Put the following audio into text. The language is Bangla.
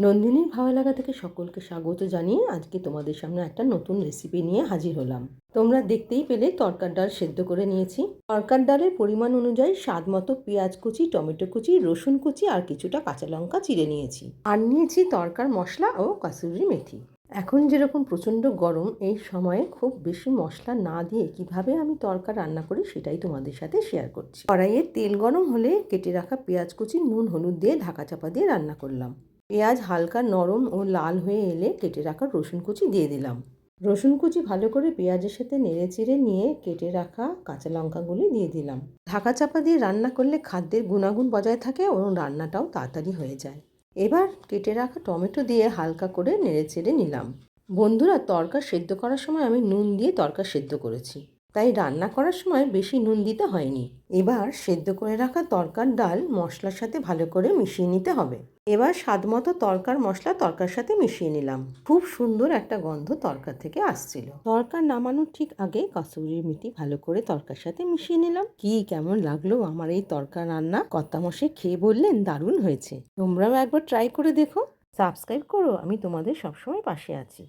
নন্দিনীর ভালো লাগা থেকে সকলকে স্বাগত জানিয়ে আজকে তোমাদের সামনে একটা নতুন রেসিপি নিয়ে হাজির হলাম। তোমরা দেখতেই পেলে তরকার ডাল সেদ্ধ করে নিয়েছি। তরকার ডালের পরিমাণ অনুযায়ী স্বাদ মতো পেঁয়াজ কুচি, টমেটো কুচি, রসুন কুচি আর কিছুটা কাঁচা লঙ্কা চিড়ে নিয়েছি। আর নিয়েছি তরকার মশলা ও কাসুরি মেথি। এখন যেরকম প্রচণ্ড গরম, এই সময়ে খুব বেশি মশলা না দিয়ে কিভাবে আমি তরকা রান্না করি সেটাই তোমাদের সাথে শেয়ার করছি। কড়াইয়ে তেল গরম হলে কেটে রাখা পেঁয়াজ কুচি নুন হলুদ দিয়ে ঢাকা চাপা দিয়ে রান্না করলাম। পেঁয়াজ হালকা নরম ও লাল হয়ে এলে কেটে রাখা রসুন কুচি দিয়ে দিলাম। রসুন কুচি ভালো করে পেঁয়াজের সাথে নেড়ে চেড়ে নিয়ে কেটে রাখা কাঁচা লঙ্কাগুলি দিয়ে দিলাম। ঢাকা চাপা দিয়ে রান্না করলে খাদ্যের গুণাগুণ বজায় থাকে ও রান্নাটাও তাড়াতাড়ি হয়ে যায়। এবার কেটে রাখা টমেটো দিয়ে হালকা করে নেড়ে চেড়ে নিলাম। বন্ধুরা, তরকা সেদ্ধ করার সময় আমি নুন দিয়ে তরকা সেদ্ধ করেছি, তাই রান্না করার সময় বেশি নুন দিতে হয়নি। এবার সেদ্ধ করে রাখা তরকার ডাল মশলার সাথে ভালো করে মিশিয়ে নিতে হবে। এবার স্বাদমতো তরকার মশলা তরকার সাথে মিশিয়ে নিলাম। খুব সুন্দর একটা গন্ধ তরকার থেকে আসছিল। তরকার নামানোর ঠিক আগে কাসুরি মেথি ভালো করে তরকার সাথে মিশিয়ে নিলাম। কি কেমন লাগলো আমার এই তরকা রান্না, কর্তামশাই খেয়ে বললেন দারুণ হয়েছে। তোমরাও একবার ট্রাই করে দেখো। সাবস্ক্রাইব করো, আমি তোমাদের সবসময় পাশে আছি।